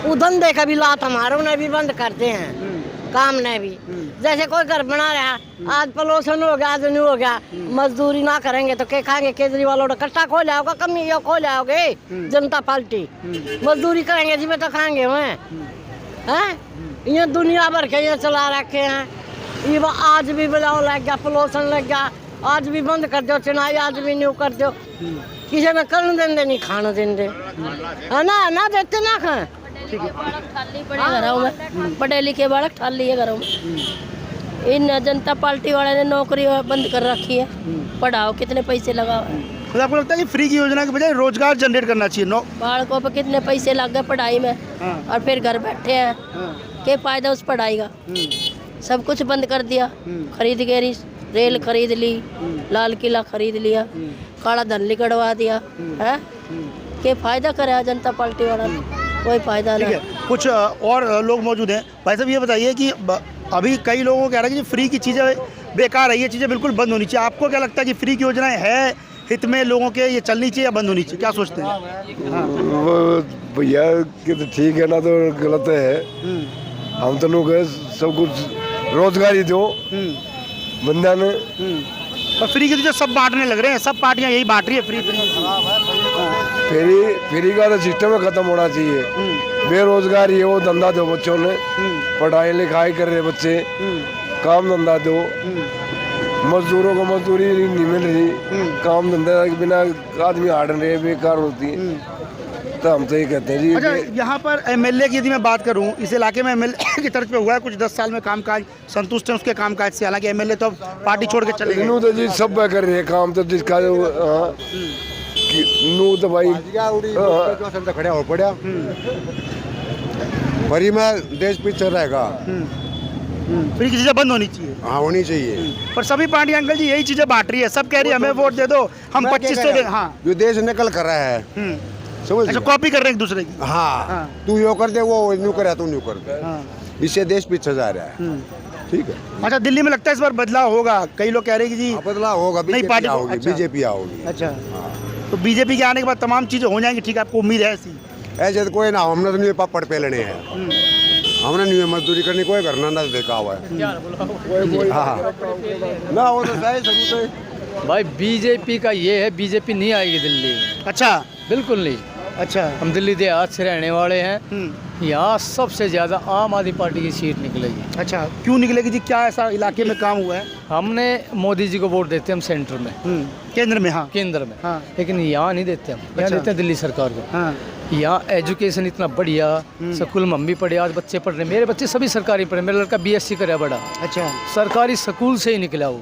वो धंधे का भी लात हमारों ने भी बंद करते हैं, काम ने भी। जैसे कोई घर बना रहा, आज पॉल्यूशन हो गया, आज नहीं हो गया, मजदूरी ना करेंगे तो क्या खाएंगे? केजरीवाल और कट्टा खो जाओगे, कमी यो खो जाओगे। जनता पार्टी मजदूरी करेंगे जिसमें तो खाएंगे वह हैं। ये दुनिया भर के ये चला रखे हैं। ये आज भी बजाओ लग गया, पॉल्यूशन लग गया, आज भी बंद कर दो, चुनाई आज भी न्यू कर दो। किसी में करने देंगे नहीं, खाने देंगे, है ना देते ना खाए। ठीक है, घरों में पढ़े लिखे बालक ठाल लिए घरों में। इन जनता पार्टी वाले ने नौकरी बंद कर रखी है। पढ़ाओ कितने पैसे लगाओ। तो आपको लगता है कि फ्री की योजना के बजाय रोजगार जनरेट करना चाहिए? बालकों पर कितने पैसे लग गए पढ़ाई में, और फिर घर बैठे हैं, क्या फायदा उस पढ़ाई का? सब कुछ बंद कर दिया। खरीद के रेल खरीद ली, लाल किला खरीद लिया, काला धन लिकड़वा दिया है। क्या फायदा करा जनता पार्टी वाला ने? कोई फायदा नहीं। कुछ और लोग मौजूद हैं। भाई साहब ये बताइए कि अभी कई लोगों को कह रहा है कि फ्री की चीज़ें बेकार है, ये चीज़ें बिल्कुल बंद होनी चाहिए। आपको क्या लगता है कि फ्री की योजनाएं है हित में लोगों के, ये चलनी चाहिए या बंद होनी चाहिए? क्या सोचते हैं? भैया कि तो ठीक है ना, तो गलत है। हम तो लोग सब कुछ रोजगार ही दो बंदा ने। और फ्री की तो सब बांटने लग रहे हैं, सब पार्टियां यही बांट रही है फ्री फ्री का तो सिस्टम खत्म होना चाहिए। बेरोजगारी है वो धंधा दो बच्चों ने, पढ़ाई लिखाई कर रहे बच्चे, काम धंधा दो। मजदूरों को मजदूरी नहीं मिल रही, काम धंधा के बिना आदमी हाड़ रहे, बेकार होती है। तो हम तो ये कहते हैं जी। अच्छा, यहाँ पर एमएलए की यदि मैं बात करूँ, इस इलाके में एमएलए की तरफ पे हुआ है कुछ 10 साल में कामकाज, संतुष्ट है उसके कामकाज से? हालांकि एमएलए तो पार्टी छोड़ के चले गए। तो जी सब कर रहे हैं काम, तो जिसका नू तो भाई खड़ा हो पड़ा भरी में देश पीछे रहेगा। फ्री की चीजें बंद होनी चाहिए। हाँ होनी चाहिए, पर सभी पार्टियां अंकल जी यही चीजें बांट रही है। सब कह रही है हमें वोट दे दो, हम 2500 दे। हाँ, जो देश निकल कर रहा है अच्छा, कॉपी कर रहे हैं एक दूसरे की। हाँ, तू यो कर दे, वो न्यू करे, तू न्यू कर दे। इससे देश पीछे जा रहा है। ठीक है। अच्छा, दिल्ली में लगता है इस बार बदलाव होगा? कई लोग कह रहे हैं कि जी बदलाव होगा, नई पार्टी आओगी, बीजेपी आओगी। अच्छा, तो बीजेपी के आने के बाद तमाम चीजें हो जाएंगी। ठीक है, आपको उम्मीद है ऐसी? ऐसे तो कोई ना, हमने तो नहीं पापड़ पे लेने हैं, हमने नहीं मजदूरी करनी, कोई करना ना देखा हुआ है। हाँ ना, वो तो सही भाई बीजेपी का ये है, बीजेपी नहीं आएगी दिल्ली। अच्छा, बिल्कुल नहीं। अच्छा, हम दिल्ली देहात से रहने वाले हैं, यहाँ सबसे ज़्यादा आम आदमी पार्टी की सीट निकलेगी। अच्छा, क्यों निकलेगी जी? क्या ऐसा इलाके में काम हुआ है? हमने मोदी जी को वोट देते हैं हम सेंटर में, केंद्र में। हाँ, केंद्र में। हाँ। लेकिन यहाँ नहीं देते हम, यहाँ देते हैं दिल्ली सरकार को। हाँ। यहाँ एजुकेशन इतना बढ़िया, स्कूल में हम भी पढ़े, आज बच्चे पढ़ रहे हैं, मेरे बच्चे सभी सरकारी पढ़े, मेरा लड़का BSc करा बड़ा। अच्छा, सरकारी स्कूल से ही निकला वो।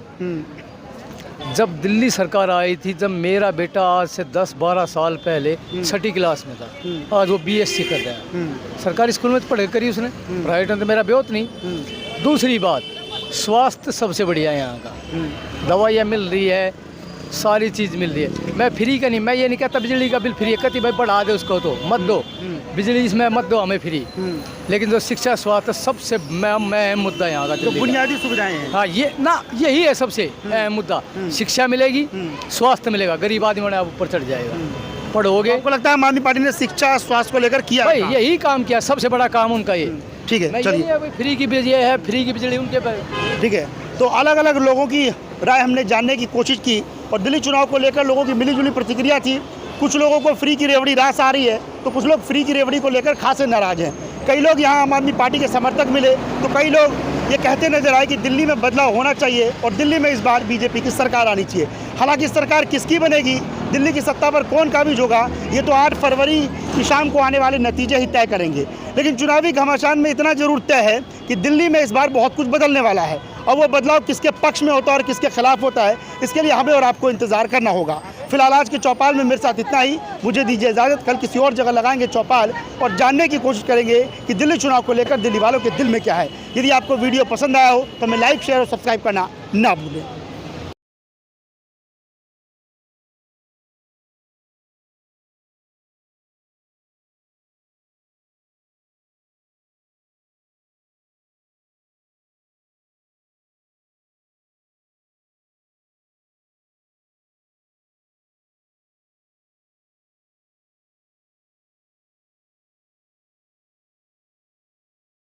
जब दिल्ली सरकार आई थी, जब मेरा बेटा आज से 10-12 साल पहले 6ठी क्लास में था, आज वो BSc कर रहा है। सरकारी स्कूल में तो पढ़ाई करी उसने, प्राइवेट में तो मेरा ब्योत नहीं। दूसरी बात, स्वास्थ्य सबसे बढ़िया है यहाँ का, दवाइयाँ मिल रही है, सारी चीज़ मिल रही है। मैं फ्री का नहीं, मैं ये नहीं कहता बिजली का बिल फ्री है, कहती भाई बढ़ा दे उसको, तो मत दो बिजली, इसमें मत दो हमें फ्री। लेकिन जो शिक्षा स्वास्थ्य सबसे मैं मुद्दा यहाँ का, तो बुनियादी सुविधाएं हैं। हाँ, ये ना, यही है सबसे अहम मुद्दा। शिक्षा मिलेगी, स्वास्थ्य मिलेगा, गरीब आदमी बड़ा ऊपर चढ़ जाएगा। पढ़ोगे। आपको लगता है आम आदमी पार्टी ने शिक्षा स्वास्थ्य को लेकर किया? भाई यही काम किया, सबसे बड़ा काम उनका ये। ठीक है, चलिए। फ्री की बिजली है, फ्री की बिजली उनके पर। ठीक है, तो अलग अलग लोगों की राय हमने जानने की कोशिश की, और दिल्ली चुनाव को लेकर लोगों की मिलीजुली प्रतिक्रिया थी। कुछ लोगों को फ्री की रेवड़ी रास आ रही है, तो कुछ लोग फ्री की रेवड़ी को लेकर खासे नाराज हैं। कई लोग यहाँ आम आदमी पार्टी के समर्थक मिले, तो कई लोग ये कहते नजर आए कि दिल्ली में बदलाव होना चाहिए और दिल्ली में इस बार बीजेपी की सरकार आनी चाहिए। हालांकि सरकार किसकी बनेगी, दिल्ली की सत्ता पर कौन काबिज होगा, ये तो 8 फरवरी की शाम को आने वाले नतीजे ही तय करेंगे। लेकिन चुनावी घमासान में इतना जरूर तय है कि दिल्ली में इस बार बहुत कुछ बदलने वाला है, और वो बदलाव किसके पक्ष में होता है और किसके खिलाफ होता है, इसके लिए हमें और आपको इंतजार करना होगा। फिलहाल आज के चौपाल में मेरे साथ इतना ही। मुझे दीजिए इजाज़त, कल किसी और जगह लगाएंगे चौपाल और जानने की कोशिश करेंगे कि दिल्ली चुनाव को लेकर दिल्ली वालों के दिल में क्या है। यदि आपको वीडियो पसंद आया हो तो हमें लाइक, शेयर और सब्सक्राइब करना ना भूलें।